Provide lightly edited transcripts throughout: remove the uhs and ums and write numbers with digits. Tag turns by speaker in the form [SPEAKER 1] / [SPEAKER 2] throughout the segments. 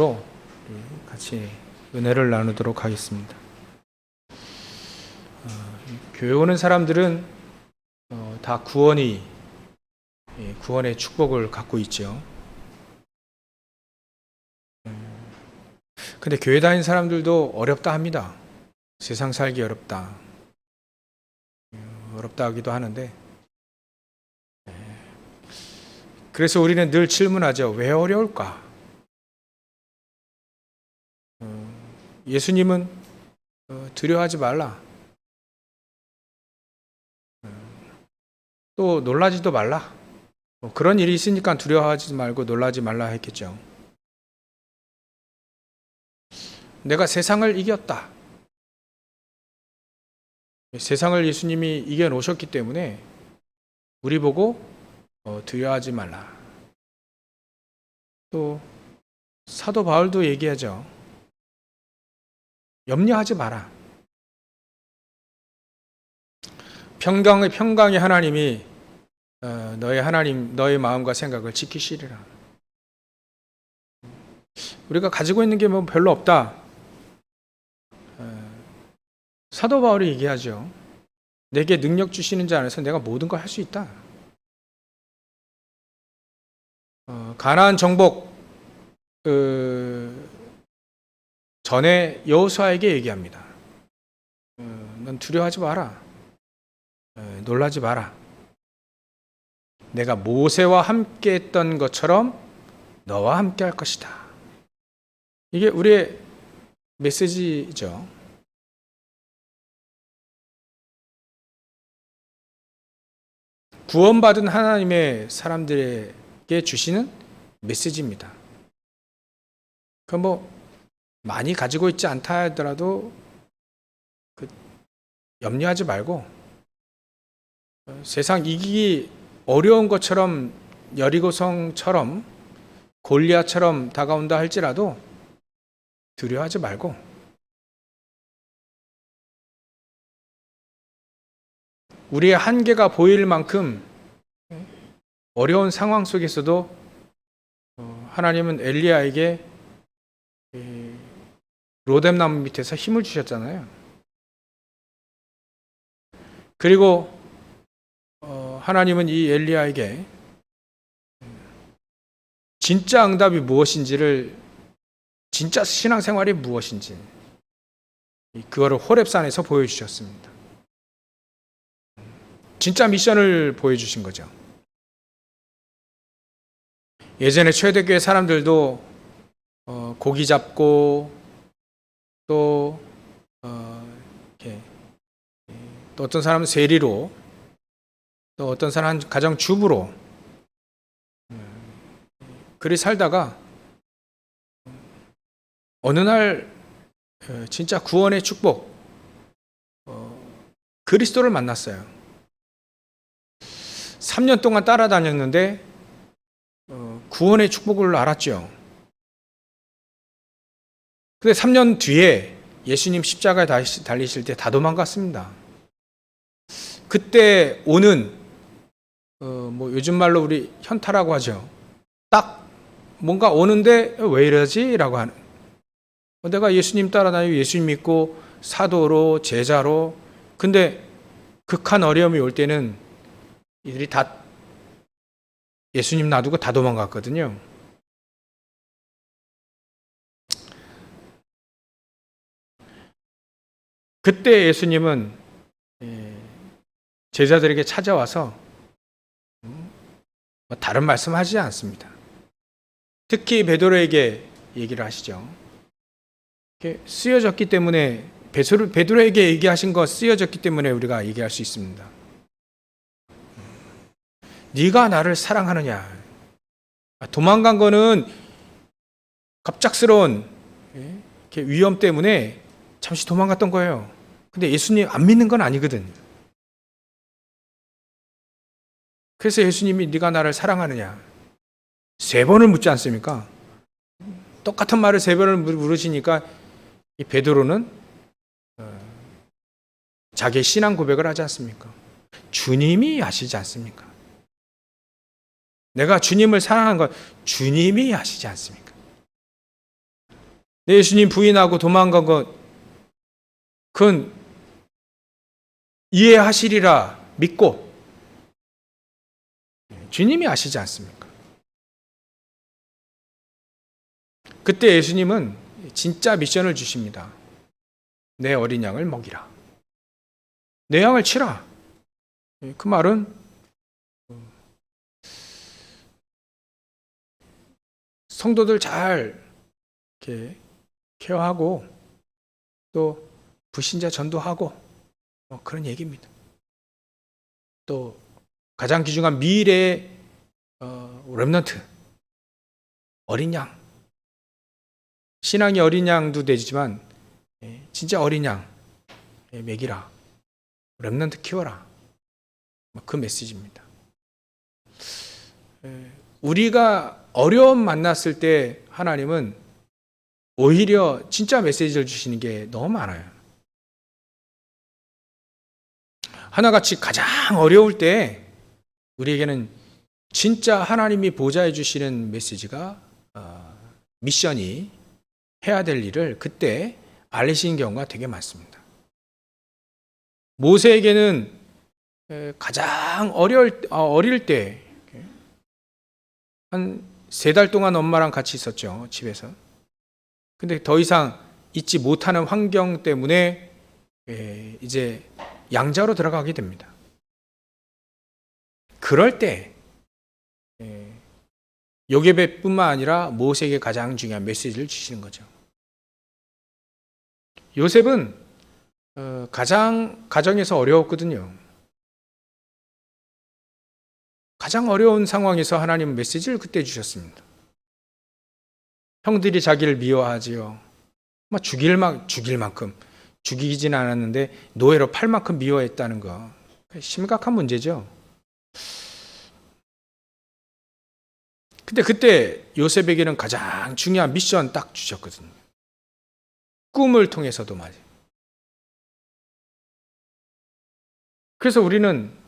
[SPEAKER 1] 마음으로 같이 은혜를 나누도록 하겠습니다. 교회 오는 사람들은 다 구원의 축복을 갖고 있죠. 근데 교회 다니는 사람들도 어렵다 합니다. 세상 살기 어렵다 하기도 하는데, 그래서 우리는 늘 질문하죠. 왜 어려울까? 예수님은 두려워하지 말라, 또 놀라지도 말라, 그런 일이 있으니까 두려워하지 말고 놀라지 말라 했겠죠. 내가 세상을 이겼다. 세상을 예수님이 이겨놓으셨기 때문에 우리 보고 두려워하지 말라. 또 사도 바울도 얘기하죠. 염려하지 마라. 평강의 하나님이 너의 마음과 생각을 지키시리라. 우리가 가지고 있는 게 뭐 별로 없다. 사도 바울이 얘기하죠. 내게 능력 주시는 자 안에서 내가 모든 걸 할 수 있다. 가나안 정복 전에 여호수아에게 얘기합니다. 넌 두려워하지 마라. 놀라지 마라. 내가 모세와 함께 했던 것처럼 너와 함께 할 것이다. 이게 우리의 메시지죠. 구원받은 하나님의 사람들에게 주시는 메시지입니다. 많이 가지고 있지 않다 하더라도 염려하지 말고, 세상 이기기 어려운 것처럼 여리고성처럼 골리앗처럼 다가온다 할지라도 두려워하지 말고, 우리의 한계가 보일 만큼 어려운 상황 속에서도 하나님은 엘리야에게 로뎀나무 밑에서 힘을 주셨잖아요. 그리고 하나님은 이 엘리야에게 진짜 응답이 무엇인지를, 진짜 신앙생활이 무엇인지 그거를 호렙산에서 보여주셨습니다. 진짜 미션을 보여주신 거죠. 예전에 초대교회 사람들도 고기 잡고 또 어떤 사람은 세리로, 또 어떤 사람은 가정 주부로 그리 살다가 어느 날 진짜 구원의 축복, 그리스도를 만났어요. 3년 동안 따라다녔는데 구원의 축복을 알았죠. 근데 3년 뒤에 예수님 십자가에 달리실 때 다 도망갔습니다. 그때 오는 요즘 말로 우리 현타라고 하죠. 딱 뭔가 오는데 왜 이러지? 라고 하는. 내가 예수님 따라다니고 예수님 믿고 사도로 제자로, 근데 극한 어려움이 올 때는 이들이 다 예수님 놔두고 다 도망갔거든요. 그때 예수님은 제자들에게 찾아와서 다른 말씀하지 않습니다. 특히 베드로에게 얘기를 하시죠. 쓰여졌기 때문에, 베드로에게 얘기하신 거 쓰여졌기 때문에 우리가 얘기할 수 있습니다. 네가 나를 사랑하느냐. 도망간 거는 갑작스러운 위험 때문에 잠시 도망갔던 거예요. 근데 예수님 안 믿는 건 아니거든. 그래서 예수님이 네가 나를 사랑하느냐 3번을 묻지 않습니까? 똑같은 말을 3번을 물으시니까 이 베드로는 자기의 신앙 고백을 하지 않습니까? 주님이 아시지 않습니까? 내가 주님을 사랑하는 건 주님이 아시지 않습니까? 내 예수님 부인하고 도망간 것, 그건 이해하시리라 믿고 주님이 아시지 않습니까? 그때 예수님은 진짜 미션을 주십니다. 내 어린 양을 먹이라. 내 양을 치라. 그 말은 성도들 잘 이렇게 케어하고 또 불신자 전도하고 그런 얘기입니다. 또 가장 귀중한 미래의 렘넌트, 어린 양. 신앙이 어린 양도 되지만 진짜 어린 양 먹이라. 렘넌트 키워라. 그 메시지입니다. 우리가 어려움 만났을 때 하나님은 오히려 진짜 메시지를 주시는 게 너무 많아요. 하나같이 가장 어려울 때 우리에게는 진짜 하나님이 보좌해 주시는 메시지가 미션이 해야 될 일을 그때 알리시는 경우가 되게 많습니다. 모세에게는 가장 어릴 때 한 3달 동안 엄마랑 같이 있었죠, 집에서. 근데 더 이상 있지 못하는 환경 때문에 이제 양자로 들어가게 됩니다. 그럴 때 요게벳뿐만 아니라 모세에게 가장 중요한 메시지를 주시는 거죠. 요셉은 가정에서 어려웠거든요. 가장 어려운 상황에서 하나님은 메시지를 그때 주셨습니다. 형들이 자기를 미워하지요. 죽일 만큼, 죽이진 않았는데 노예로 팔 만큼 미워했다는 거. 심각한 문제죠. 근데 그때 요셉에게는 가장 중요한 미션 딱 주셨거든요. 꿈을 통해서도 말이에요. 그래서 우리는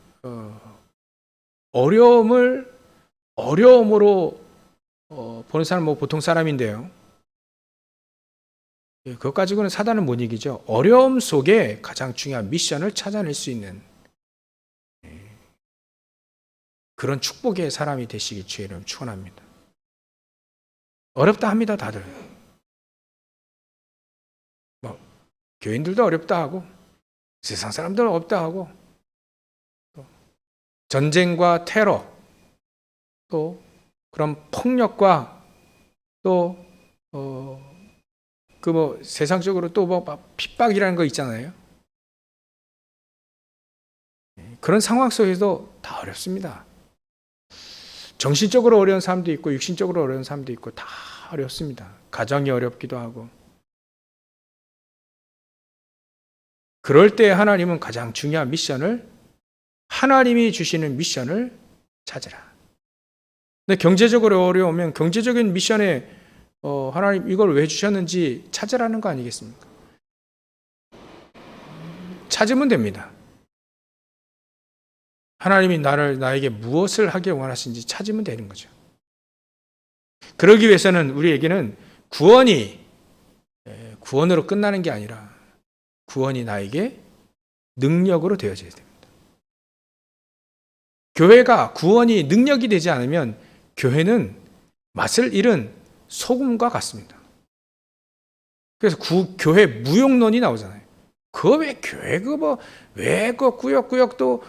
[SPEAKER 1] 어려움으로 보는 사람은 보통 사람인데요. 그것 가지고는 사단은 못 이기죠. 어려움 속에 가장 중요한 미션을 찾아낼 수 있는 그런 축복의 사람이 되시길 주의 이름으로 축원합니다. 어렵다 합니다, 다들. 교인들도 어렵다 하고 세상 사람들은 어렵다 하고 전쟁과 테러 또 그런 폭력과 또 세상적으로 또 핍박이라는 거 있잖아요. 그런 상황 속에서 다 어렵습니다. 정신적으로 어려운 사람도 있고 육신적으로 어려운 사람도 있고 다 어렵습니다. 가정이 어렵기도 하고. 그럴 때 하나님은 가장 중요한 미션을 하나님이 주시는 미션을 찾으라. 근데 경제적으로 어려우면 경제적인 미션에 하나님 이걸 왜 주셨는지 찾으라는 거 아니겠습니까? 찾으면 됩니다. 하나님이 나에게 무엇을 하길 원하시는지 찾으면 되는 거죠. 그러기 위해서는 우리에게는 구원으로 끝나는 게 아니라 구원이 나에게 능력으로 되어져야 됩니다. 교회가 구원이 능력이 되지 않으면 교회는 맛을 잃은 소금과 같습니다. 그래서 교회 무용론이 나오잖아요. 왜 교회 왜 꾸역꾸역 또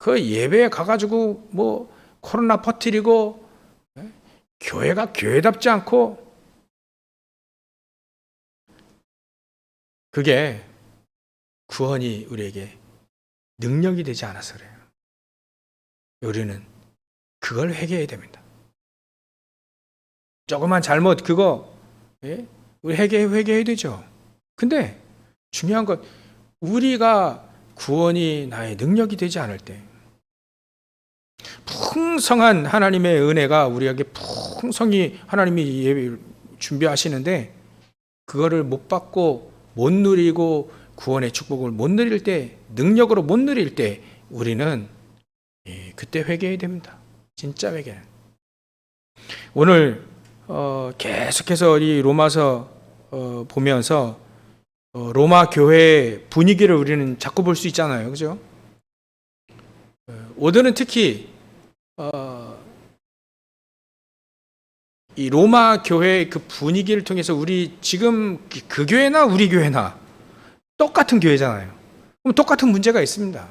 [SPEAKER 1] 그 예배에 가가지고 코로나 퍼뜨리고 교회가 교회답지 않고 그게 구원이 우리에게 능력이 되지 않아서 그래요. 우리는 그걸 회개해야 됩니다. 조그만 잘못 우리 회개해야 되죠. 근데 중요한 건 우리가 구원이 나의 능력이 되지 않을 때 풍성한 하나님의 은혜가 우리에게 풍성히 하나님이 준비하시는데 그거를 못 받고 못 누리고 구원의 축복을 못 누릴 때 능력으로 못 누릴 때 우리는 그때 회개해야 됩니다. 진짜 회개는. 오늘 계속해서 이 로마서 보면서 로마 교회의 분위기를 우리는 자꾸 볼 수 있잖아요. 그죠? 오늘은 특히 이 로마 교회의 그 분위기를 통해서 우리 지금 그 교회나 우리 교회나 똑같은 교회잖아요. 그럼 똑같은 문제가 있습니다.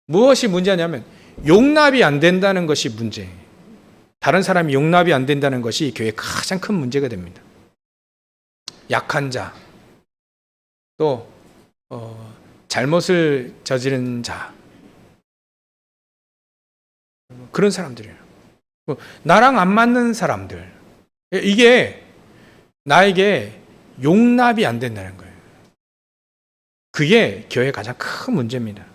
[SPEAKER 1] 무엇이 문제냐면 용납이 안 된다는 것이 문제. 다른 사람이 용납이 안 된다는 것이 교회의 가장 큰 문제가 됩니다. 약한 자, 또 잘못을 저지른 자, 그런 사람들이에요. 나랑 안 맞는 사람들, 이게 나에게 용납이 안 된다는 거예요. 그게 교회의 가장 큰 문제입니다.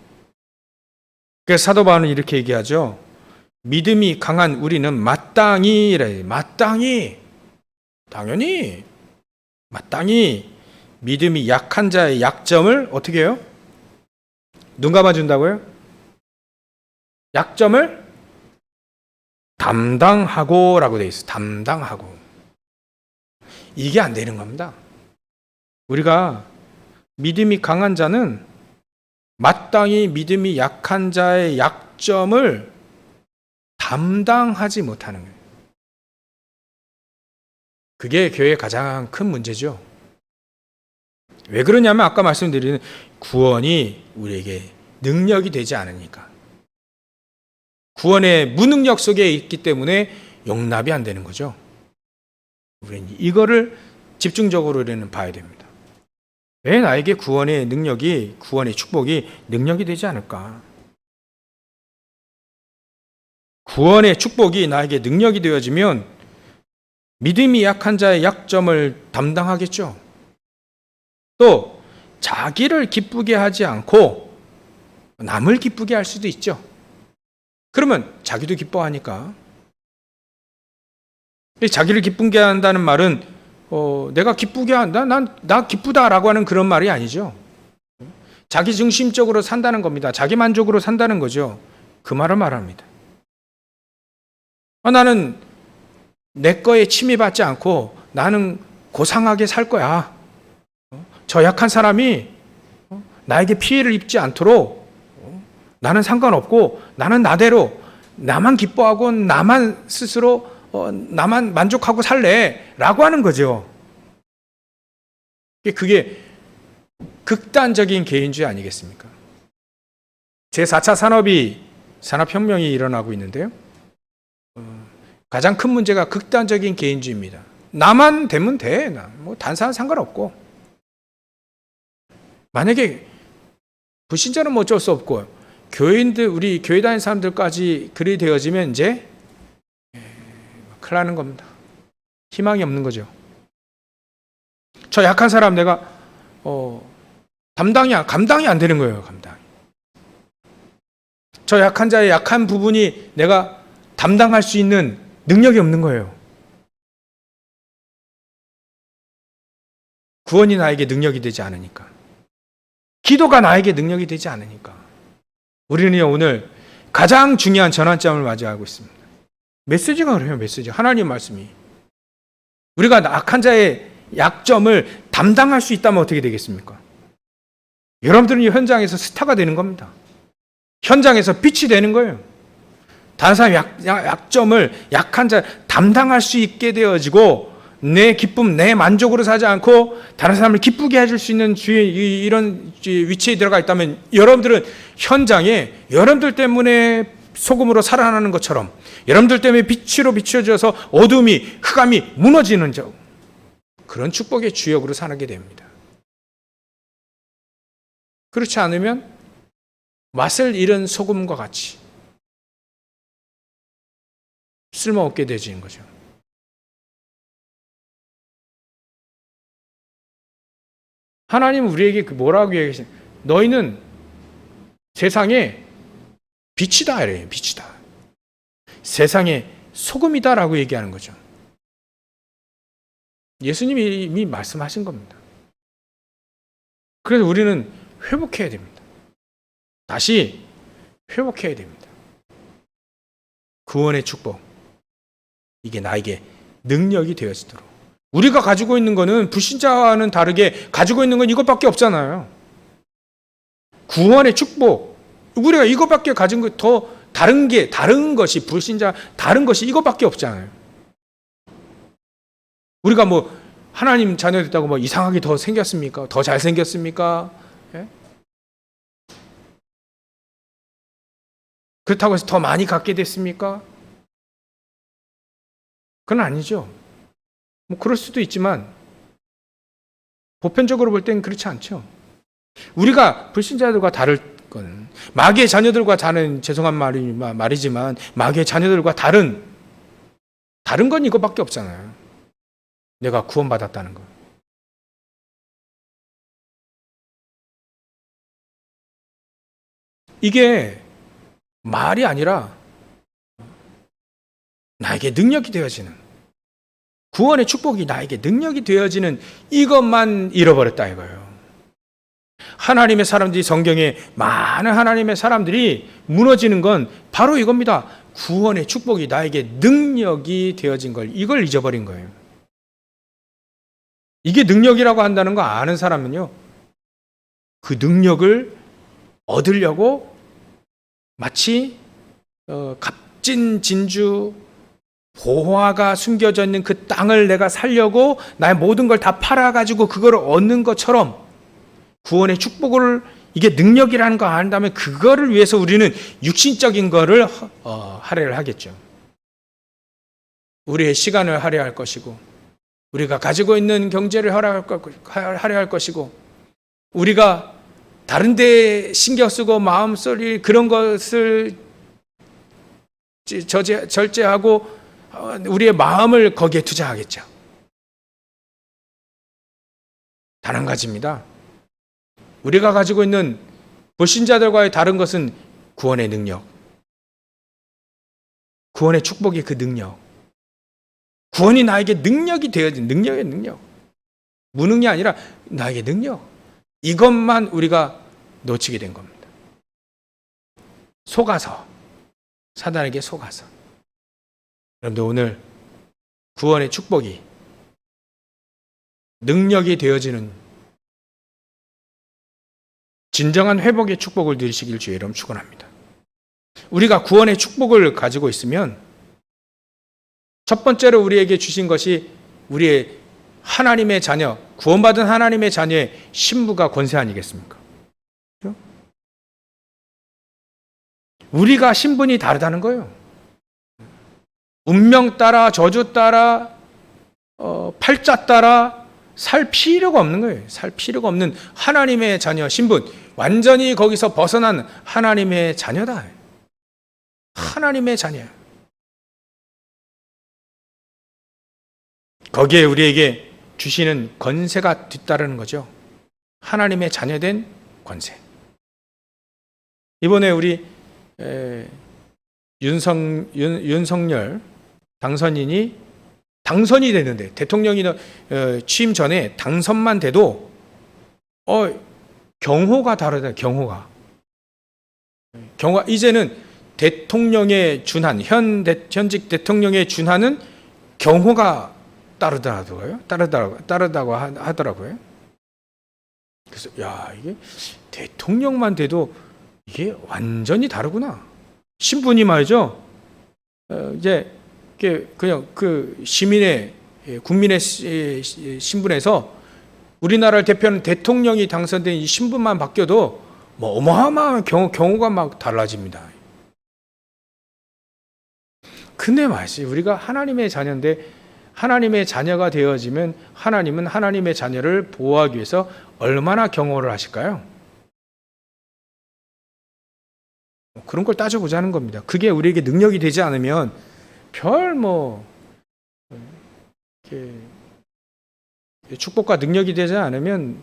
[SPEAKER 1] 그래서 사도 바울은 이렇게 얘기하죠. 믿음이 강한 우리는 마땅히 당연히 마땅히 믿음이 약한 자의 약점을 어떻게 해요? 눈 감아준다고요? 약점을 담당하고 라고 되어 있어요. 담당하고. 이게 안 되는 겁니다. 우리가 믿음이 강한 자는 마땅히 믿음이 약한 자의 약점을 담당하지 못하는 거예요. 그게 교회의 가장 큰 문제죠. 왜 그러냐면 아까 말씀드린 구원이 우리에게 능력이 되지 않으니까. 구원의 무능력 속에 있기 때문에 용납이 안 되는 거죠. 우리는 이거를 집중적으로 우리는 봐야 됩니다. 왜 나에게 구원의 능력이, 구원의 축복이 능력이 되지 않을까? 구원의 축복이 나에게 능력이 되어지면 믿음이 약한 자의 약점을 담당하겠죠. 또 자기를 기쁘게 하지 않고 남을 기쁘게 할 수도 있죠. 그러면 자기도 기뻐하니까. 자기를 기쁘게 한다는 말은 내가 기쁘게 한다, 나 기쁘다라고 하는 그런 말이 아니죠. 자기 중심적으로 산다는 겁니다. 자기 만족으로 산다는 거죠. 그 말을 말합니다. 나는 내 거에 침입하지 않고 나는 고상하게 살 거야. 저 약한 사람이 나에게 피해를 입지 않도록 나는 상관없고 나는 나대로 나만 기뻐하고 나만 스스로 나만 만족하고 살래 라고 하는 거죠. 그게 극단적인 개인주의 아니겠습니까? 제4차 산업혁명이 일어나고 있는데요. 가장 큰 문제가 극단적인 개인주의입니다. 나만 되면 돼. 뭐 다른 사람 상관없고. 만약에 불신자는 뭐 어쩔 수 없고 교인들, 우리 교회 다니는 사람들까지 그리 되어지면 이제 큰일 나는 겁니다. 희망이 없는 거죠. 저 약한 사람 내가 감당이 안 되는 거예요. 감당이. 저 약한 자의 약한 부분이 내가 담당할 수 있는 능력이 없는 거예요. 구원이 나에게 능력이 되지 않으니까. 기도가 나에게 능력이 되지 않으니까. 우리는 오늘 가장 중요한 전환점을 맞이하고 있습니다. 메시지가 그래요. 메시지. 하나님 말씀이. 우리가 악한 자의 약점을 담당할 수 있다면 어떻게 되겠습니까? 여러분들은 이 현장에서 스타가 되는 겁니다. 현장에서 빛이 되는 거예요. 다른 사람의 약점을 약한 자 담당할 수 있게 되어지고 내 기쁨, 내 만족으로 사지 않고 다른 사람을 기쁘게 해줄 수 있는 이런 위치에 들어가 있다면 여러분들은 현장에 여러분들 때문에 소금으로 살아나는 것처럼 여러분들 때문에 빛으로 비춰져서 어둠이, 흑암이 무너지는 그런 축복의 주역으로 살게 됩니다. 그렇지 않으면 맛을 잃은 소금과 같이 쓸모없게 되지는 거죠. 하나님은 우리에게 뭐라고 얘기하시냐? 너희는 세상에 빛이다 이래요. 빛이다. 세상에 소금이다라고 얘기하는 거죠. 예수님이 이미 말씀하신 겁니다. 그래서 우리는 회복해야 됩니다. 다시 회복해야 됩니다. 구원의 축복. 이게 나에게 능력이 되어지도록 우리가 가지고 있는 거는 불신자와는 다르게 가지고 있는 건 이것밖에 없잖아요. 구원의 축복. 우리가 이것밖에 가진 거 더 다른 것이 불신자 다른 것이 이것밖에 없잖아요. 우리가 뭐 하나님 자녀 됐다고 뭐 이상하게 더 생겼습니까? 더 잘생겼습니까? 예? 그렇다고 해서 더 많이 갖게 됐습니까? 그건 아니죠. 뭐 그럴 수도 있지만 보편적으로 볼 때는 그렇지 않죠. 우리가 불신자들과 다를 건 마귀의 자녀들과 다른 죄송한 말이지만 마귀의 자녀들과 다른 건 이거밖에 없잖아요. 내가 구원받았다는 거. 이게 말이 아니라 나에게 능력이 되어지는 구원의 축복이 나에게 능력이 되어지는 이것만 잃어버렸다 이거예요. 하나님의 사람들이 성경에 많은 하나님의 사람들이 무너지는 건 바로 이겁니다. 구원의 축복이 나에게 능력이 되어진 걸 이걸 잊어버린 거예요. 이게 능력이라고 한다는 거 아는 사람은요. 그 능력을 얻으려고 마치 값진 진주 보화가 숨겨져 있는 그 땅을 내가 살려고 나의 모든 걸 다 팔아가지고 그걸 얻는 것처럼 구원의 축복을 이게 능력이라는 거 안다면 그거를 위해서 우리는 육신적인 거를 할애를 하겠죠. 우리의 시간을 할애할 것이고 우리가 가지고 있는 경제를 할애할 것이고 우리가 다른 데 신경 쓰고 마음 쏠릴 그런 것을 절제하고 우리의 마음을 거기에 투자하겠죠. 단 한 가지입니다. 우리가 가지고 있는 불신자들과의 다른 것은 구원의 능력. 구원의 축복의 그 능력. 구원이 나에게 능력이 되어진 능력의 능력. 무능이 아니라 나에게 능력. 이것만 우리가 놓치게 된 겁니다. 속아서. 사단에게 속아서. 여러분들 오늘 구원의 축복이 능력이 되어지는 진정한 회복의 축복을 누리시길 주의 이름 축원합니다. 우리가 구원의 축복을 가지고 있으면 첫 번째로 우리에게 주신 것이 우리의 하나님의 자녀, 구원받은 하나님의 자녀의 신부가 권세 아니겠습니까? 그렇죠? 우리가 신분이 다르다는 거예요. 운명 따라 저주 따라 팔자 따라 살 필요가 없는 거예요. 살 필요가 없는 하나님의 자녀 신분, 완전히 거기서 벗어난 하나님의 자녀다. 하나님의 자녀. 거기에 우리에게 주시는 권세가 뒤따르는 거죠. 하나님의 자녀된 권세. 이번에 우리 윤석열 당선이 됐는데 대통령이 취임 전에 당선만 돼도 경호가 다르다. 경호가 이제는 대통령의 준한 현직 대통령의 준하는 경호가 따르다고 하더라고요. 그래서 이게 대통령만 돼도 이게 완전히 다르구나. 신분이 말이죠. 이제 그냥 그 국민의 신분에서 우리나라를 대표하는 대통령이 당선된 이 신분만 바뀌어도 뭐 어마어마한 경우가 막 달라집니다. 근데 말이지 우리가 하나님의 자녀인데 하나님의 자녀가 되어지면 하나님은 하나님의 자녀를 보호하기 위해서 얼마나 경호를 하실까요? 그런 걸 따져보자는 겁니다. 그게 우리에게 능력이 되지 않으면 축복과 능력이 되지 않으면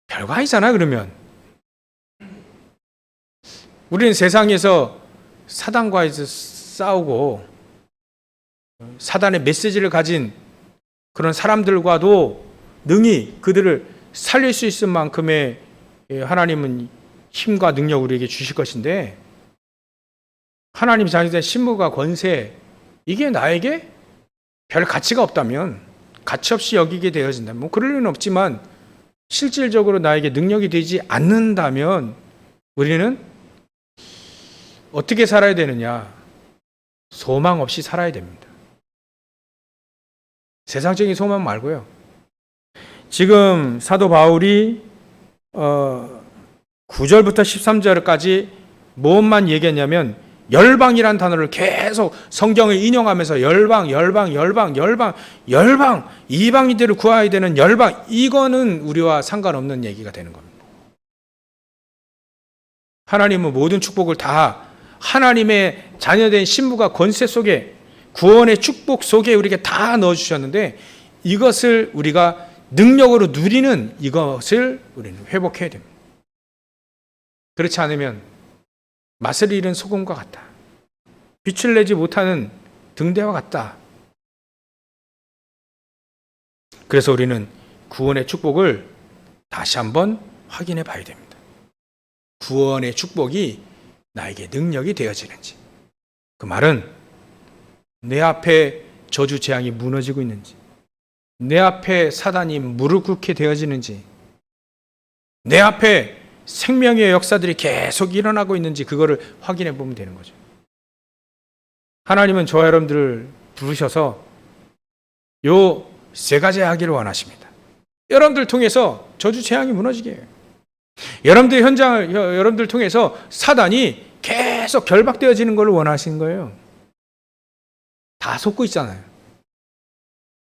[SPEAKER 1] 별거 아니잖아. 그러면 우리는 세상에서 사단과 싸우고 사단의 메시지를 가진 그런 사람들과도 능히 그들을 살릴 수 있을 만큼의 하나님은 힘과 능력 우리에게 주실 것인데 하나님 자녀된 신분과 권세, 이게 나에게 별 가치가 없다면, 가치 없이 여기게 되어진다면, 뭐 그럴 리는 없지만 실질적으로 나에게 능력이 되지 않는다면 우리는 어떻게 살아야 되느냐? 소망 없이 살아야 됩니다. 세상적인 소망 말고요. 지금 사도 바울이 9절부터 13절까지 무엇만 얘기했냐면 열방이란 단어를 계속 성경을 인용하면서 열방, 이방인들을 구하야 되는 열방, 이거는 우리와 상관없는 얘기가 되는 겁니다. 하나님은 모든 축복을 다 하나님의 자녀된 신부가 권세 속에, 구원의 축복 속에 우리에게 다 넣어주셨는데, 이것을 우리가 능력으로 누리는 이것을 우리는 회복해야 됩니다. 그렇지 않으면 맛을 잃은 소금과 같다. 빛을 내지 못하는 등대와 같다. 그래서 우리는 구원의 축복을 다시 한번 확인해 봐야 됩니다. 구원의 축복이 나에게 능력이 되어지는지, 그 말은 내 앞에 저주 재앙이 무너지고 있는지, 내 앞에 사단이 무릎 꿇게 되어지는지, 내 앞에 생명의 역사들이 계속 일어나고 있는지, 그거를 확인해 보면 되는 거죠. 하나님은 저와 여러분들을 부르셔서 요 세 가지 하기를 원하십니다. 여러분들 통해서 저주 재앙이 무너지게 해요. 여러분들 현장을, 여러분들 통해서 사단이 계속 결박되어지는 걸 원하시는 거예요. 다 속고 있잖아요.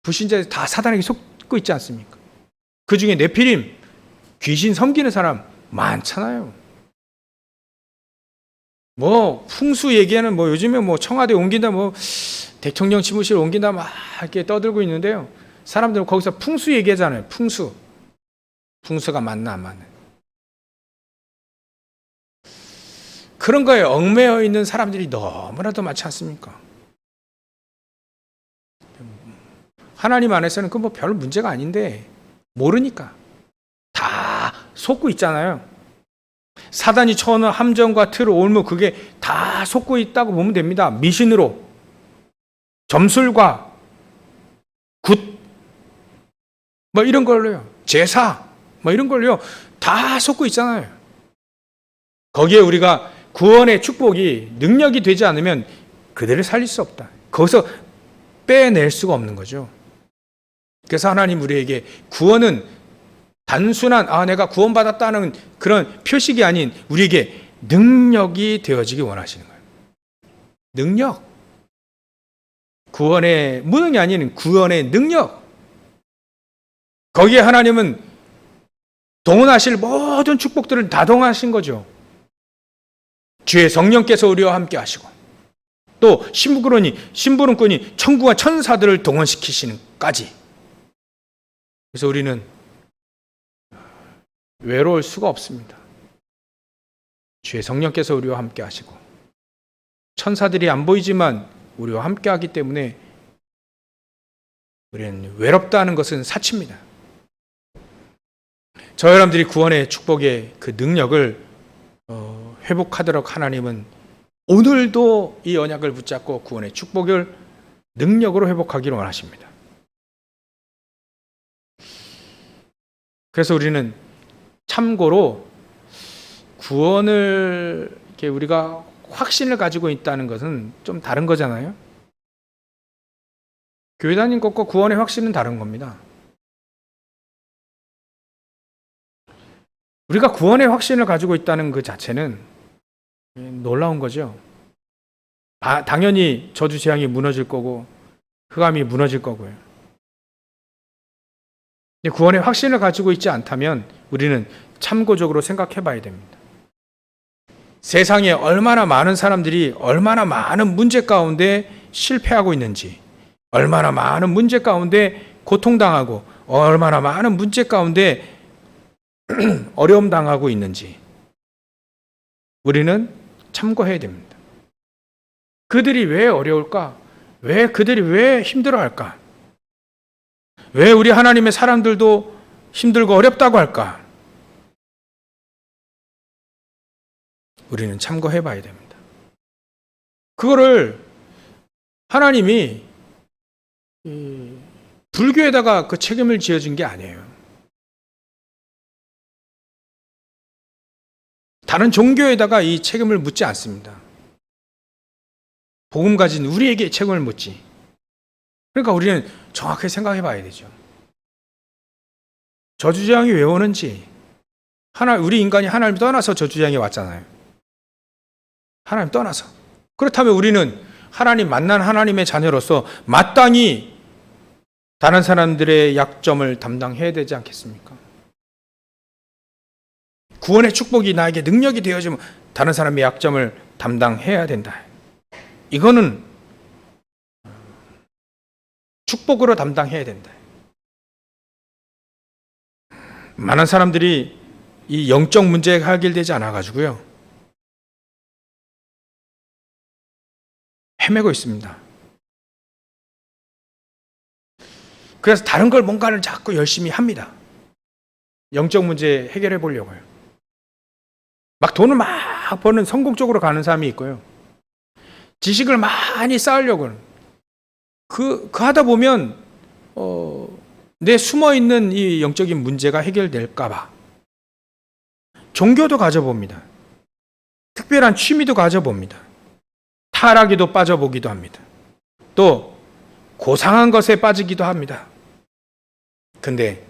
[SPEAKER 1] 불신자들 다 사단에게 속고 있지 않습니까? 그 중에 네피림, 귀신 섬기는 사람 많잖아요. 뭐 풍수 얘기하는, 뭐 요즘에 뭐 청와대 옮긴다, 뭐 대통령 집무실 옮긴다 막 이렇게 떠들고 있는데요. 사람들은 거기서 풍수 얘기하잖아요. 풍수가 맞나 안 맞나. 그런 거에 얽매여 있는 사람들이 너무나도 많지 않습니까? 하나님 안에서는 그 뭐 별 문제가 아닌데 모르니까 다 속고 있잖아요. 사단이 쳐오는 함정과 틀, 올무, 그게 다 속고 있다고 보면 됩니다. 미신으로, 점술과 굿, 뭐 이런 걸로요. 제사, 뭐 이런 걸로요. 다 속고 있잖아요. 거기에 우리가 구원의 축복이 능력이 되지 않으면 그들을 살릴 수 없다. 거기서 빼낼 수가 없는 거죠. 그래서 하나님 우리에게 구원은 단순한 내가 구원받았다는 그런 표식이 아닌 우리에게 능력이 되어지기 원하시는 거예요. 능력. 구원의 무능이 아닌 구원의 능력. 거기에 하나님은 동원하실 모든 축복들을 다 동원하신 거죠. 주의 성령께서 우리와 함께 하시고, 또 심부름꾼이 천국과 천사들을 동원시키시는까지. 그래서 우리는 외로울 수가 없습니다. 주의 성령께서 우리와 함께 하시고, 천사들이 안 보이지만 우리와 함께 하기 때문에 우리는 외롭다는 것은 사치입니다. 저 여러분들이 구원의 축복의 그 능력을 회복하도록 하나님은 오늘도 이 언약을 붙잡고 구원의 축복을 능력으로 회복하기를 원하십니다. 그래서 우리는 참고로 구원을 이렇게 우리가 확신을 가지고 있다는 것은 좀 다른 거잖아요. 교회 다닌 것과 구원의 확신은 다른 겁니다. 우리가 구원의 확신을 가지고 있다는 그 자체는 놀라운 거죠. 당연히 저주 재앙이 무너질 거고 흑암이 무너질 거고요. 구원의 확신을 가지고 있지 않다면 우리는 참고적으로 생각해 봐야 됩니다. 세상에 얼마나 많은 사람들이 얼마나 많은 문제 가운데 실패하고 있는지, 얼마나 많은 문제 가운데 고통당하고, 얼마나 많은 문제 가운데 어려움 당하고 있는지 우리는 참고해야 됩니다. 그들이 왜 어려울까? 그들이 왜 힘들어할까? 왜 우리 하나님의 사람들도 힘들고 어렵다고 할까? 우리는 참고해 봐야 됩니다. 그거를 하나님이 불교에다가 그 책임을 지어준 게 아니에요. 다른 종교에다가 이 책임을 묻지 않습니다. 복음 가진 우리에게 책임을 묻지. 그러니까 우리는 정확하게 생각해 봐야 되죠. 저주재앙이 왜 오는지. 우리 인간이 하나님 떠나서 저주재앙이 왔잖아요. 하나님 떠나서. 그렇다면 우리는 하나님 만난 하나님의 자녀로서 마땅히 다른 사람들의 약점을 담당해야 되지 않겠습니까? 구원의 축복이 나에게 능력이 되어지면 다른 사람의 약점을 담당해야 된다. 이거는 축복으로 담당해야 된다. 많은 사람들이 이 영적 문제가 해결되지 않아가지고요, 헤매고 있습니다. 그래서 다른 걸 뭔가를 자꾸 열심히 합니다. 영적 문제 해결해 보려고요. 막 돈을 막 버는 성공적으로 가는 사람이 있고요. 지식을 많이 쌓으려고 그 하다 보면 내 숨어 있는 이 영적인 문제가 해결될까 봐 종교도 가져봅니다. 특별한 취미도 가져봅니다. 타락에도 빠져보기도 합니다. 또 고상한 것에 빠지기도 합니다. 근데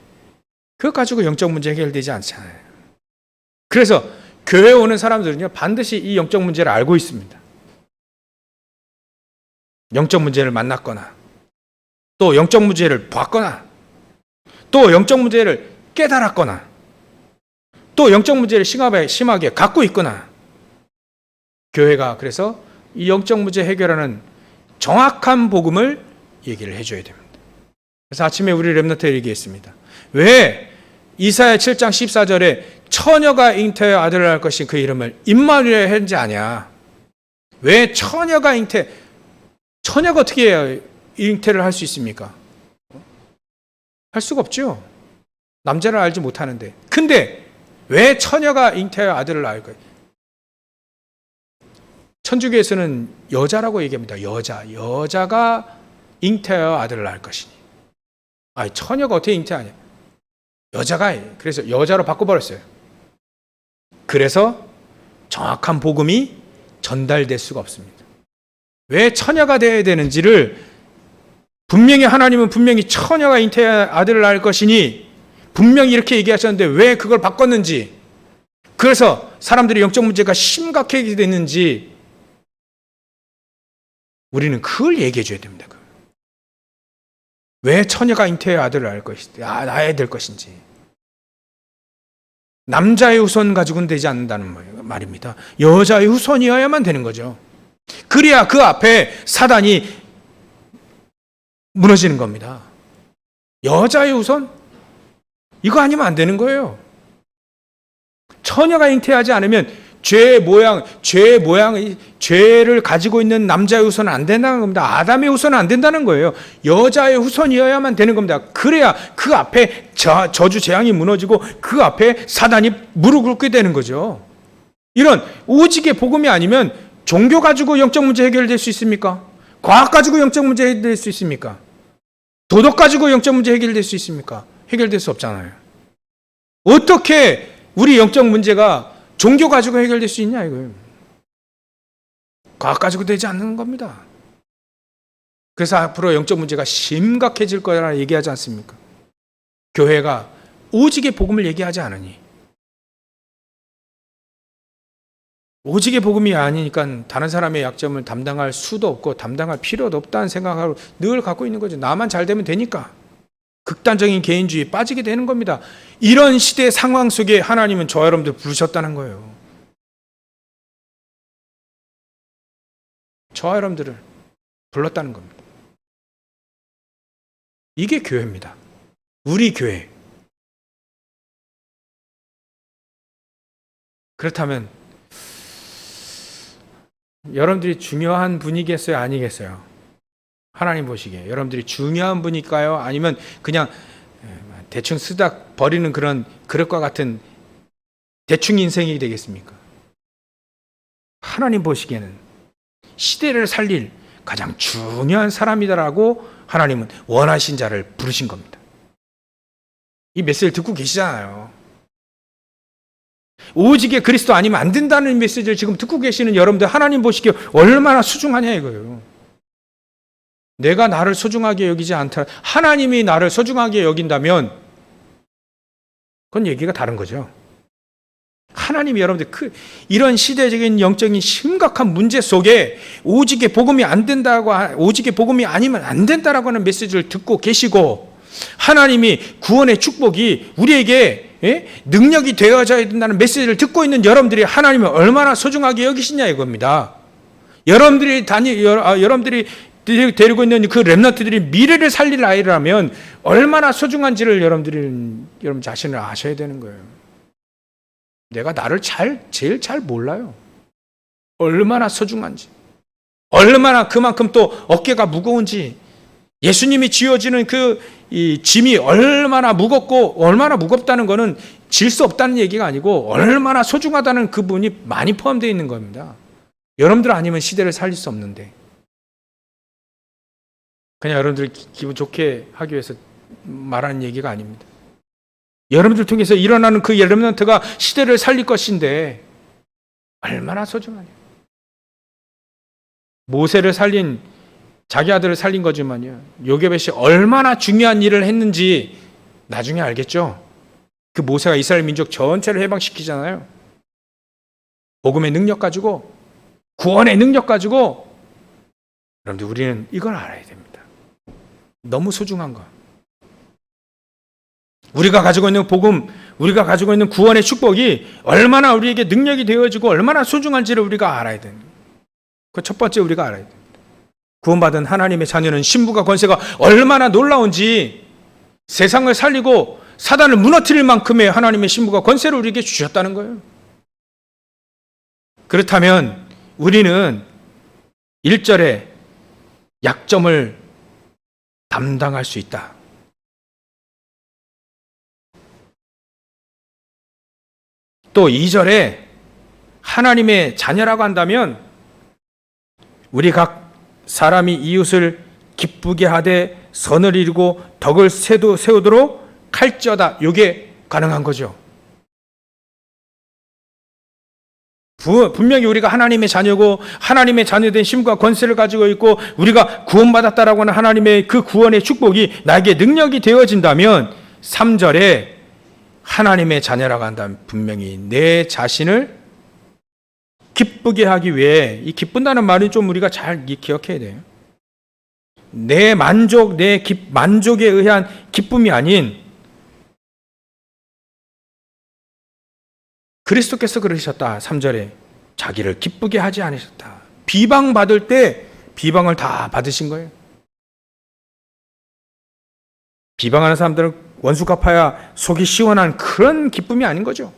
[SPEAKER 1] 그것 가지고 영적 문제 해결되지 않잖아요. 그래서 교회에 오는 사람들은요, 반드시 이 영적 문제를 알고 있습니다. 영적 문제를 만났거나, 또 영적 문제를 봤거나, 또 영적 문제를 깨달았거나, 또 영적 문제를 심하게 갖고 있거나, 교회가 그래서 이 영적 문제 해결하는 정확한 복음을 얘기를 해줘야 됩니다. 그래서 아침에 우리 렘넌트에 얘기했습니다. 왜 이사야 7장 14절에 처녀가 잉태하여 아들을 낳을 것이 그 이름을 임마누엘 했는지 아냐? 왜 처녀가 처녀가 어떻게 해야 잉태를 할 수 있습니까? 할 수가 없죠. 남자를 알지 못하는데. 근데 왜 처녀가 잉태하여 아들을 낳을 거예요? 천주교에서는 여자라고 얘기합니다. 여자가 잉태하여 아들을 낳을 것이니. 아니, 처녀가 어떻게 잉태하냐? 여자가, 그래서 여자로 바꿔버렸어요. 그래서 정확한 복음이 전달될 수가 없습니다. 왜 처녀가 되어야 되는지를 분명히 하나님은 분명히 처녀가 잉태하여 아들을 낳을 것이니 분명히 이렇게 얘기하셨는데 왜 그걸 바꿨는지, 그래서 사람들의 영적 문제가 심각하게 됐는지 우리는 그걸 얘기해 줘야 됩니다. 왜 처녀가 잉태하여 아들을 낳아야 될 것인지. 남자의 후손 가지고는 되지 않는다는 말입니다. 여자의 후손이어야만 되는 거죠. 그래야 그 앞에 사단이 무너지는 겁니다. 여자의 후손? 이거 아니면 안 되는 거예요. 처녀가 잉태하지 않으면 죄를 가지고 있는 남자의 후손은 안 된다는 겁니다. 아담의 후손은 안 된다는 거예요. 여자의 후손이어야만 되는 겁니다. 그래야 그 앞에 저주 재앙이 무너지고 그 앞에 사단이 무릎 꿇게 되는 거죠. 이런 오직의 복음이 아니면 종교 가지고 영적 문제 해결될 수 있습니까? 과학 가지고 영적 문제 해결될 수 있습니까? 도덕 가지고 영적 문제 해결될 수 있습니까? 해결될 수 없잖아요. 어떻게 우리 영적 문제가 종교 가지고 해결될 수 있냐 이거예요. 과학 가지고 되지 않는 겁니다. 그래서 앞으로 영적 문제가 심각해질 거라 얘기하지 않습니까? 교회가 오직의 복음을 얘기하지 않으니, 오직의 복음이 아니니까 다른 사람의 약점을 담당할 수도 없고 담당할 필요도 없다는 생각을 늘 갖고 있는 거죠. 나만 잘 되면 되니까. 극단적인 개인주의에 빠지게 되는 겁니다. 이런 시대 상황 속에 하나님은 저와 여러분들 부르셨다는 거예요. 저와 여러분들을 불렀다는 겁니다. 이게 교회입니다. 우리 교회. 그렇다면 여러분들이 중요한 분이겠어요? 아니겠어요? 하나님 보시기에 여러분들이 중요한 분일까요? 아니면 그냥 대충 쓰다 버리는 그런 그릇과 같은 대충 인생이 되겠습니까? 하나님 보시기에는 시대를 살릴 가장 중요한 사람이다라고 하나님은 원하신 자를 부르신 겁니다. 이 메시지를 듣고 계시잖아요. 오직에 그리스도 아니면 안 된다는 메시지를 지금 듣고 계시는 여러분들, 하나님 보시기에 얼마나 소중하냐 이거예요. 내가 나를 소중하게 여기지 않다. 하나님이 나를 소중하게 여긴다면 그건 얘기가 다른 거죠. 하나님이 여러분들 이런 시대적인 영적인 심각한 문제 속에 오직의 복음이 안 된다고, 오직의 복음이 아니면 안 된다라고 하는 메시지를 듣고 계시고, 하나님이 구원의 축복이 우리에게 능력이 되어져야 된다는 메시지를 듣고 있는 여러분들이 하나님을 얼마나 소중하게 여기시냐 이겁니다. 여러분들이 데리고 있는 그 렘넌트들이 미래를 살릴 아이라면 얼마나 소중한지를 여러분 자신을 아셔야 되는 거예요. 내가 나를 제일 잘 몰라요. 얼마나 소중한지, 얼마나 그만큼 또 어깨가 무거운지, 예수님이 지어지는 이 짐이 얼마나 무겁고, 얼마나 무겁다는 것은 질 수 없다는 얘기가 아니고 얼마나 소중하다는 그 부분이 많이 포함되어 있는 겁니다. 여러분들 아니면 시대를 살릴 수 없는데, 그냥 여러분들 기분 좋게 하기 위해서 말하는 얘기가 아닙니다. 여러분들 통해서 일어나는 그 렘넌트가 시대를 살릴 것인데 얼마나 소중하냐. 모세를 살린, 자기 아들을 살린 거지만요, 요게벳이 얼마나 중요한 일을 했는지 나중에 알겠죠. 그 모세가 이스라엘 민족 전체를 해방시키잖아요. 복음의 능력 가지고, 구원의 능력 가지고. 여러분들, 우리는 이걸 알아야 됩니다. 너무 소중한 거. 우리가 가지고 있는 복음, 우리가 가지고 있는 구원의 축복이 얼마나 우리에게 능력이 되어지고 얼마나 소중한지를 우리가 알아야 됩니다. 그 첫 번째 우리가 알아야 됩니다. 구원받은 하나님의 자녀는 신부가 권세가 얼마나 놀라운지, 세상을 살리고 사단을 무너뜨릴 만큼의 하나님의 신부가 권세를 우리에게 주셨다는 거예요. 그렇다면 우리는 1절에 약점을 담당할 수 있다. 또 2절에 하나님의 자녀라고 한다면 우리 각 사람이 이웃을 기쁘게 하되 선을 이루고 덕을 세우도록 할지어다. 이게 가능한 거죠. 분명히 우리가 하나님의 자녀고 하나님의 자녀된 힘과 권세를 가지고 있고 우리가 구원받았다라고 하는 하나님의 그 구원의 축복이 나에게 능력이 되어진다면 3절에 하나님의 자녀라고 한다면 분명히 내 자신을 기쁘게 하기 위해, 이 기쁜다는 말은 좀 우리가 잘 기억해야 돼요. 내 만족, 만족에 의한 기쁨이 아닌 그리스도께서 그러셨다. 3절에 자기를 기쁘게 하지 않으셨다. 비방받을 때 비방을 다 받으신 거예요. 비방하는 사람들은 원수 갚아야 속이 시원한 그런 기쁨이 아닌 거죠.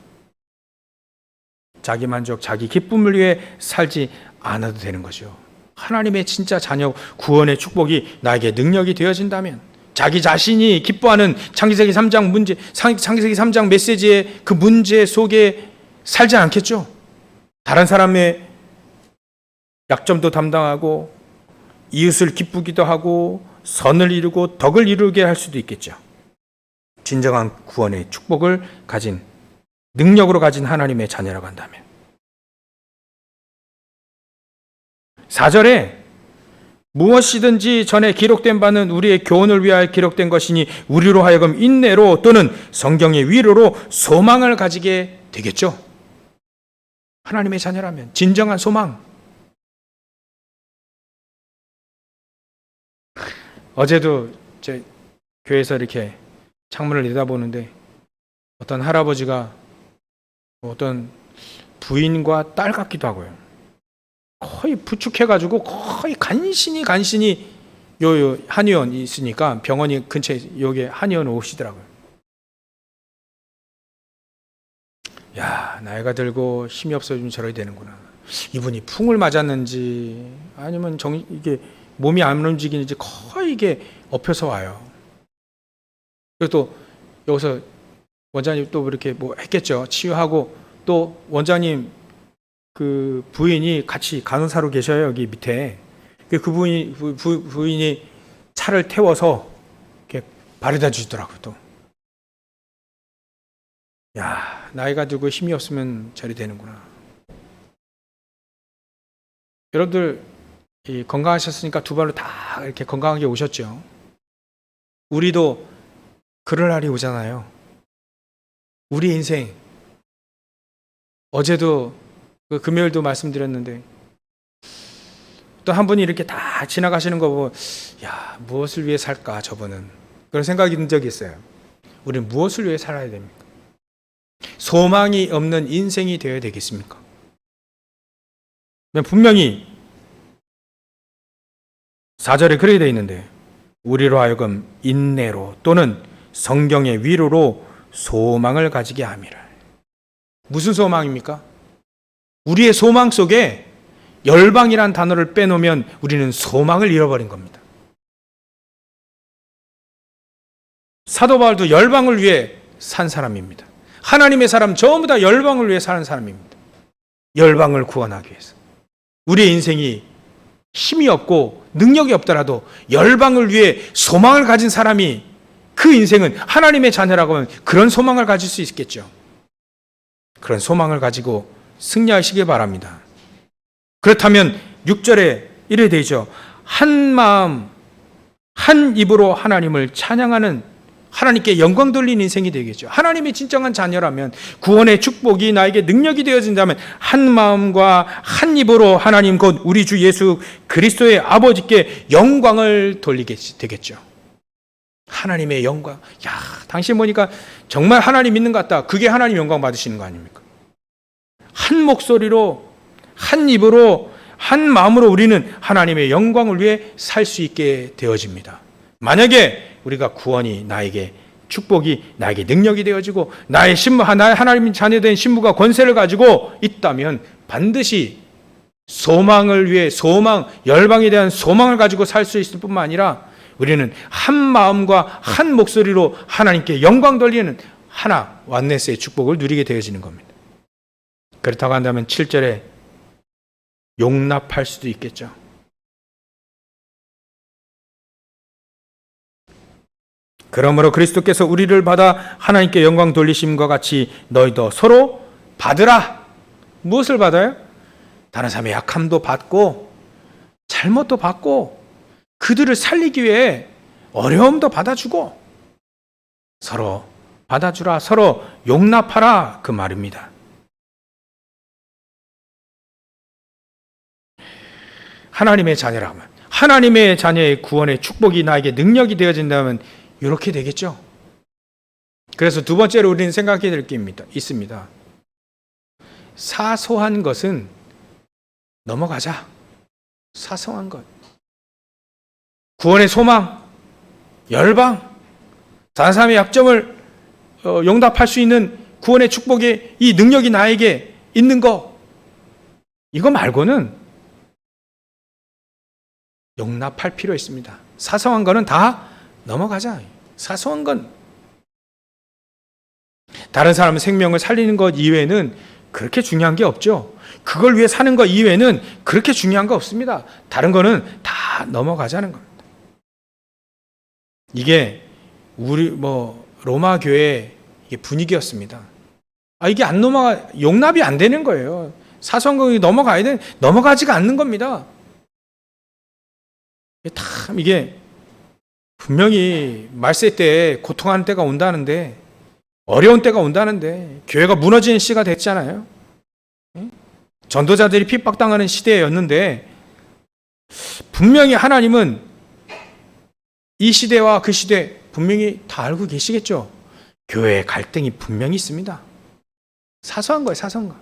[SPEAKER 1] 자기 만족, 자기 기쁨을 위해 살지 않아도 되는 거죠. 하나님의 진짜 자녀 구원의 축복이 나에게 능력이 되어진다면 자기 자신이 기뻐하는 창세기 3장 메시지의 그 문제 속에 살지 않겠죠. 다른 사람의 약점도 담당하고 이웃을 기쁘기도 하고 선을 이루고 덕을 이루게 할 수도 있겠죠. 진정한 구원의 축복을 가진, 능력으로 가진 하나님의 자녀라고 한다면. 4절에 무엇이든지 전에 기록된 바는 우리의 교훈을 위하여 기록된 것이니 우리로 하여금 인내로 또는 성경의 위로로 소망을 가지게 되겠죠. 하나님의 자녀라면 진정한 소망. 어제도 제 교회에서 이렇게 창문을 내다보는데 어떤 할아버지가 어떤 부인과 딸 같기도 하고요. 거의 부축해가지고 거의 간신히 요 한의원이 있으니까 병원이 근처에 여기 한의원 오시더라고요. 야, 나이가 들고 힘이 없어지면 저러게 되는구나. 이분이 풍을 맞았는지 아니면 이게 몸이 안 움직이는지 거의 이게 엎혀서 와요. 그리고 또 여기서 원장님 또 이렇게 뭐 했겠죠. 치유하고 또 원장님 그 부인이 같이 간호사로 계셔요. 여기 밑에. 그 부인이 차를 태워서 이렇게 바래다 주시더라고요. 또. 야, 나이가 들고 힘이 없으면 저리 되는구나. 여러분들 건강하셨으니까 두 발로 다 이렇게 건강하게 오셨죠. 우리도 그럴 날이 오잖아요. 우리 인생, 어제도 금요일도 말씀드렸는데 또 한 분이 이렇게 다 지나가시는 거 보고, 야, 무엇을 위해 살까 저분은, 그런 생각이 든 적이 있어요. 우리는 무엇을 위해 살아야 됩니까? 소망이 없는 인생이 되어야 되겠습니까? 분명히 4절에 그렇게 되어 있는데, 우리로 하여금 인내로 또는 성경의 위로로 소망을 가지게 함이라. 무슨 소망입니까? 우리의 소망 속에 열방이란 단어를 빼놓으면 우리는 소망을 잃어버린 겁니다. 사도 바울도 열방을 위해 산 사람입니다. 하나님의 사람 전부 다 열방을 위해 사는 사람입니다. 열방을 구원하기 위해서. 우리의 인생이 힘이 없고 능력이 없더라도 열방을 위해 소망을 가진 사람이, 그 인생은 하나님의 자녀라고 하면 그런 소망을 가질 수 있겠죠. 그런 소망을 가지고 승리하시길 바랍니다. 그렇다면 6절에 이래 되죠. 한 마음 한 입으로 하나님을 찬양하는, 하나님께 영광 돌리는 인생이 되겠죠. 하나님의 진정한 자녀라면, 구원의 축복이 나에게 능력이 되어진다면 한 마음과 한 입으로 하나님 곧 우리 주 예수 그리스도의 아버지께 영광을 돌리게 되겠죠. 하나님의 영광. 야, 당신 보니까 정말 하나님 믿는 것 같다. 그게 하나님 영광 받으시는 거 아닙니까? 한 목소리로, 한 입으로, 한 마음으로 우리는 하나님의 영광을 위해 살 수 있게 되어집니다. 만약에 우리가 구원이 나에게, 축복이 나에게 능력이 되어지고 나의 하나님 자녀된 신부가 권세를 가지고 있다면 반드시 소망을 위해, 열방에 대한 소망을 가지고 살 수 있을 뿐만 아니라 우리는 한 마음과 한 목소리로 하나님께 영광 돌리는 하나, 완네스의 축복을 누리게 되어지는 겁니다. 그렇다고 한다면 7절에 용납할 수도 있겠죠. 그러므로 그리스도께서 우리를 받아 하나님께 영광 돌리심과 같이 너희도 서로 받으라. 무엇을 받아요? 다른 사람의 약함도 받고 잘못도 받고 그들을 살리기 위해 어려움도 받아주고 서로 받아주라, 서로 용납하라, 그 말입니다. 하나님의 자녀라면, 하나님의 자녀의 구원의 축복이 나에게 능력이 되어진다면 이렇게 되겠죠. 그래서 두 번째로 우리는 생각해야 될 게 있습니다. 사소한 것은 넘어가자. 사소한 것. 구원의 소망, 열방, 다른 사람의 약점을 용납할 수 있는 구원의 축복의 이 능력이 나에게 있는 거, 이거 말고는 용납할 필요 있습니다. 사소한 거는 다 넘어가자. 사소한 건 다른 사람의 생명을 살리는 것 이외에는 그렇게 중요한 게 없죠. 그걸 위해 사는 것 이외에는 그렇게 중요한 거 없습니다. 다른 거는 다 넘어가자는 겁니다. 이게 우리 로마 교회의 분위기였습니다. 이게 안 용납이 안 되는 거예요. 사소한 거 넘어가지가 않는 겁니다. 참 이게 분명히 말세 때 고통하는 때가 온다는데, 어려운 때가 온다는데, 교회가 무너지는 시가 됐잖아요. 전도자들이 핍박당하는 시대였는데, 분명히 하나님은 이 시대와 그 시대 분명히 다 알고 계시겠죠. 교회의 갈등이 분명히 있습니다. 사소한 거예요, 사소한 거.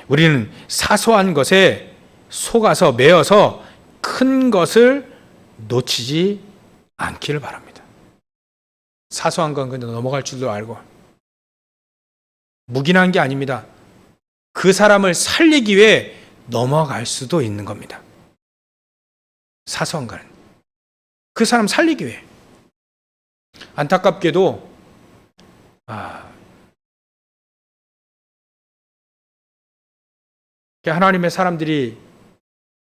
[SPEAKER 1] 우리는 사소한 것에 속아서 매여서 큰 것을 놓치지 않기를 바랍니다. 사소한 건 근데 넘어갈 줄도 알고. 묵인한 게 아닙니다. 그 사람을 살리기 위해 넘어갈 수도 있는 겁니다. 사소한 거는 그 사람 살리기 위해. 안타깝게도 하나님의 사람들이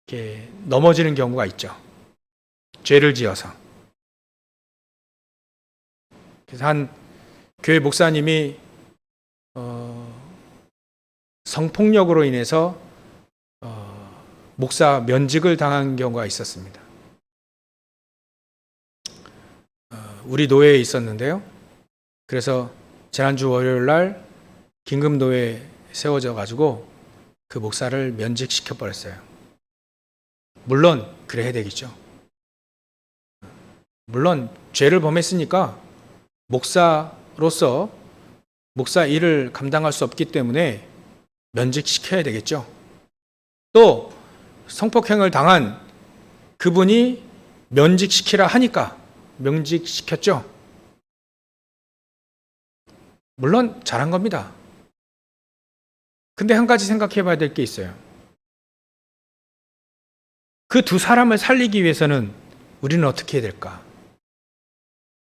[SPEAKER 1] 이렇게 넘어지는 경우가 있죠. 죄를 지어서. 그래서 한 교회 목사님이 성폭력으로 인해서 목사 면직을 당한 경우가 있었습니다. 우리 노예에 있었는데요. 그래서 지난주 월요일 날 긴급 노예에 세워져 가지고 그 목사를 면직시켜 버렸어요. 물론 그래야 되겠죠. 물론 죄를 범했으니까 목사로서 목사 일을 감당할 수 없기 때문에 면직시켜야 되겠죠. 또 성폭행을 당한 그분이 면직시키라 하니까 면직시켰죠. 물론 잘한 겁니다. 근데 한 가지 생각해 봐야 될 게 있어요. 그 두 사람을 살리기 위해서는 우리는 어떻게 해야 될까?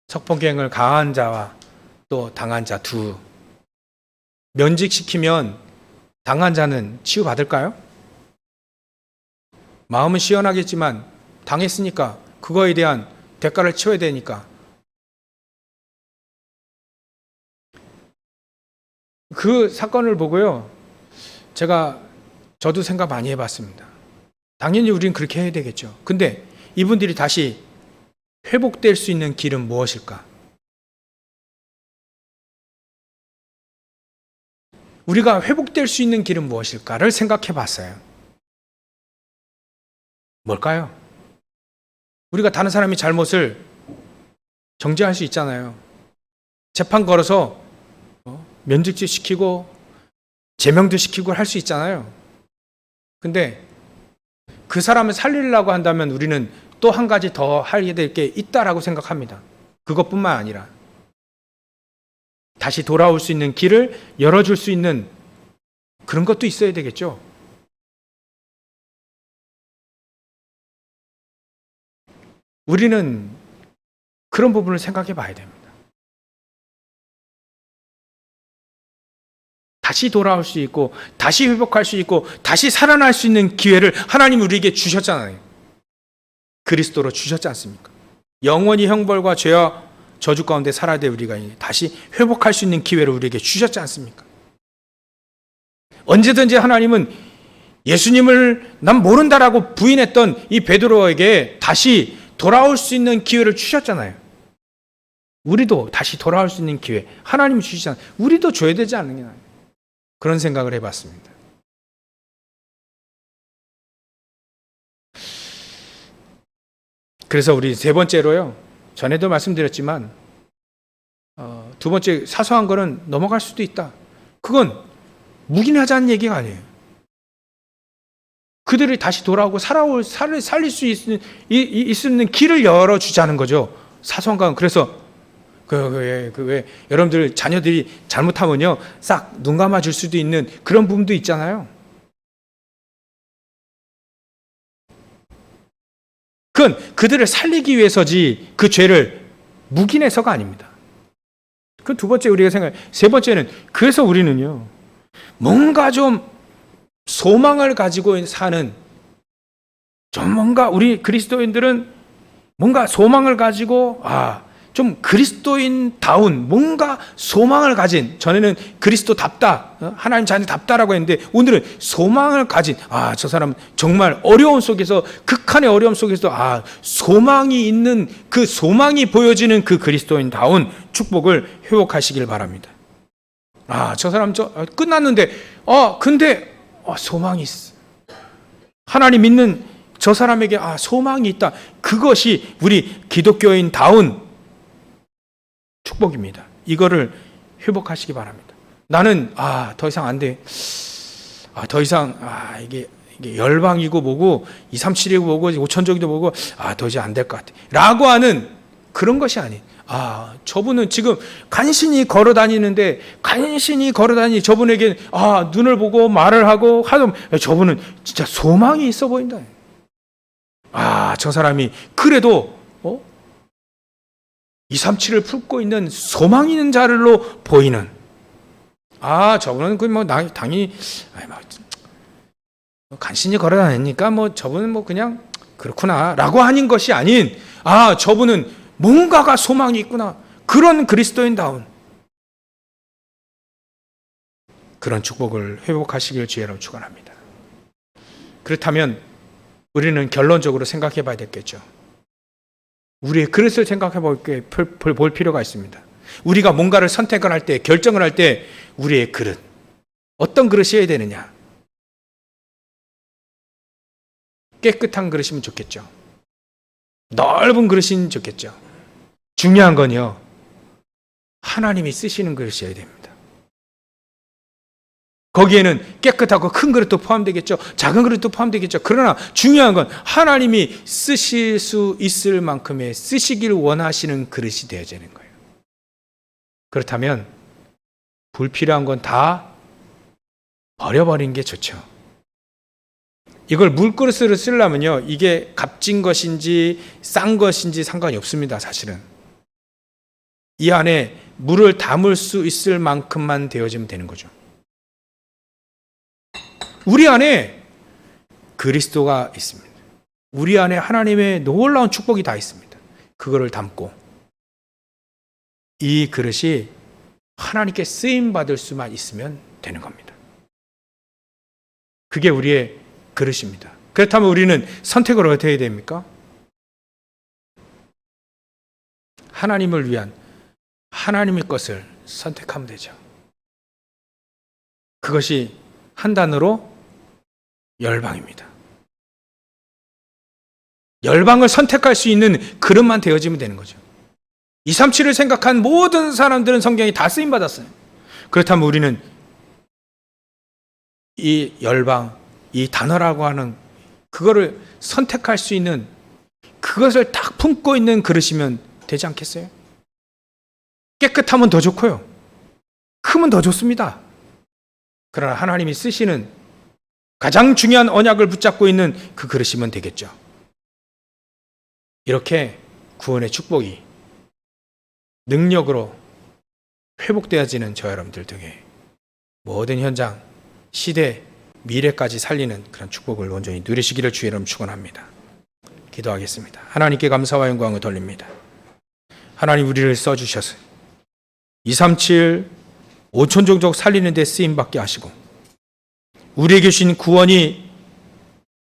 [SPEAKER 1] 성폭행을 가한 자와 또 당한 자 두 면직시키면 당한 자는 치유받을까요? 마음은 시원하겠지만 당했으니까 그거에 대한 대가를 치러야 되니까. 그 사건을 보고요, 저도 생각 많이 해봤습니다. 당연히 우리는 그렇게 해야 되겠죠. 근데 이분들이 다시 회복될 수 있는 길은 무엇일까? 우리가 회복될 수 있는 길은 무엇일까를 생각해 봤어요. 뭘까요? 우리가 다른 사람이 잘못을 정죄할 수 있잖아요. 재판 걸어서 면직도 시키고 제명도 시키고 할 수 있잖아요. 근데 그 사람을 살리려고 한다면 우리는 또 한 가지 더 하게 될 게 있다라고 생각합니다. 그것뿐만 아니라 다시 돌아올 수 있는 길을 열어줄 수 있는 그런 것도 있어야 되겠죠. 우리는 그런 부분을 생각해 봐야 됩니다. 다시 돌아올 수 있고 다시 회복할 수 있고 다시 살아날 수 있는 기회를 하나님이 우리에게 주셨잖아요. 그리스도로 주셨지 않습니까? 영원히 형벌과 죄와 저주 가운데 살아야 될 우리가 다시 회복할 수 있는 기회를 우리에게 주셨지 않습니까? 언제든지 하나님은 예수님을 난 모른다라고 부인했던 이 베드로에게 다시 돌아올 수 있는 기회를 주셨잖아요. 우리도 다시 돌아올 수 있는 기회 하나님이 주시잖아요. 우리도 줘야 되지 않느냐, 그런 생각을 해봤습니다. 그래서 우리 세 번째로요, 전에도 말씀드렸지만 두 번째 사소한 거는 넘어갈 수도 있다. 그건 묵인하자는 얘기가 아니에요. 그들이 다시 돌아오고 살릴 수 있는 길을 열어주자는 거죠. 사소한 건. 그래서 왜 여러분들 자녀들이 잘못하면요 싹 눈 감아줄 수도 있는 그런 부분도 있잖아요. 그건 그들을 살리기 위해서지 그 죄를 묵인해서가 아닙니다. 그 두 번째 우리가 세 번째는 그래서 우리는요 뭔가 좀 소망을 가지고 사는, 좀 뭔가 우리 그리스도인들은 뭔가 소망을 가지고 좀 그리스도인다운 뭔가 소망을 가진, 전에는 그리스도답다, 하나님 자녀답다라고 했는데 오늘은 소망을 가진, 저 사람은 정말 어려움 속에서, 극한의 어려움 속에서 소망이 있는, 그 소망이 보여지는 그 그리스도인다운 축복을 회복하시길 바랍니다. 저 사람 끝났는데 근데 소망이 있어. 하나님 믿는 저 사람에게 소망이 있다. 그것이 우리 기독교인다운 축복입니다. 이거를 회복하시기 바랍니다. 나는 더 이상 안 돼. 더 이상 이게 열방이고 뭐고 237이고 뭐고 5천족이도 뭐고 더 이상 안 될 것 같아 라고 하는 그런 것이 아닌, 저분은 지금 간신히 걸어 다니는데 저분에게 눈을 보고 말을 하고 하던 저분은 진짜 소망이 있어 보인다. 저 사람이 그래도 237을 품고 있는 소망 있는 자를로 보이는, 저분은 당연히 간신히 걸어다니니까 뭐 저분은 뭐 그냥 그렇구나라고 하는 것이 아닌, 아, 저분은 뭔가가 소망이 있구나, 그런 그리스도인다운 그런 축복을 회복하시길 주의 이름으로 축원합니다. 그렇다면 우리는 결론적으로 생각해 봐야 되겠죠. 우리의 그릇을 생각해 볼 필요가 있습니다. 우리가 뭔가를 선택을 할 때, 결정을 할 때 우리의 그릇, 어떤 그릇이어야 되느냐? 깨끗한 그릇이면 좋겠죠. 넓은 그릇이면 좋겠죠. 중요한 건요, 하나님이 쓰시는 그릇이어야 됩니다. 거기에는 깨끗하고 큰 그릇도 포함되겠죠. 작은 그릇도 포함되겠죠. 그러나 중요한 건 하나님이 쓰실 수 있을 만큼의, 쓰시길 원하시는 그릇이 되어야 되는 거예요. 그렇다면 불필요한 건 다 버려버리는 게 좋죠. 이걸 물그릇으로 쓰려면요, 이게 값진 것인지 싼 것인지 상관이 없습니다. 사실은 이 안에 물을 담을 수 있을 만큼만 되어지면 되는 거죠. 우리 안에 그리스도가 있습니다. 우리 안에 하나님의 놀라운 축복이 다 있습니다. 그거를 담고 이 그릇이 하나님께 쓰임받을 수만 있으면 되는 겁니다. 그게 우리의 그릇입니다. 그렇다면 우리는 선택을 어떻게 해야 됩니까? 하나님을 위한 하나님의 것을 선택하면 되죠. 그것이 한 단어로 열방입니다. 열방을 선택할 수 있는 그릇만 되어지면 되는 거죠. 237을 생각한 모든 사람들은 성경이 다 쓰임받았어요. 그렇다면 우리는 이 열방, 이 단어라고 하는 그거를 선택할 수 있는, 그것을 딱 품고 있는 그릇이면 되지 않겠어요? 깨끗하면 더 좋고요, 크면 더 좋습니다. 그러나 하나님이 쓰시는 가장 중요한 언약을 붙잡고 있는 그 그릇이면 되겠죠. 이렇게 구원의 축복이 능력으로 회복되어지는 저 여러분들 등에 모든 현장, 시대, 미래까지 살리는 그런 축복을 온전히 누리시기를 주의 이름 축원합니다. 기도하겠습니다. 하나님께 감사와 영광을 돌립니다. 하나님, 우리를 써주셔서 237 5천 종족 살리는 데 쓰임받게 하시고, 우리에게 주신 구원이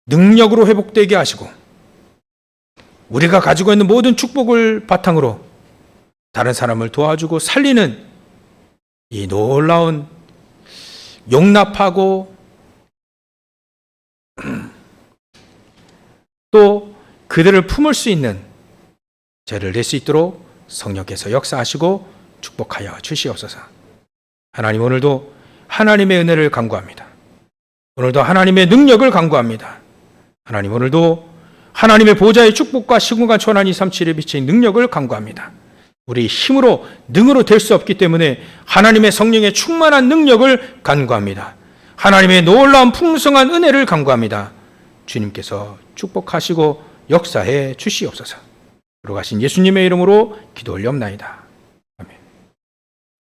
[SPEAKER 1] 능력으로 회복되게 하시고, 우리가 가지고 있는 모든 축복을 바탕으로 다른 사람을 도와주고 살리는 이 놀라운 용납하고 또 그들을 품을 수 있는 죄를 낼 수 있도록 성령께서 역사하시고 축복하여 주시옵소서. 하나님, 오늘도 하나님의 은혜를 간구합니다. 오늘도 하나님의 능력을 간구합니다. 하나님, 오늘도 하나님의 보좌의 축복과 시공간 천한 237에 비친 능력을 간구합니다. 우리 힘으로 능으로 될 수 없기 때문에 하나님의 성령의 충만한 능력을 간구합니다. 하나님의 놀라운 풍성한 은혜를 간구합니다. 주님께서 축복하시고 역사해 주시옵소서. 들어가신 예수님의 이름으로 기도 올려옵나이다.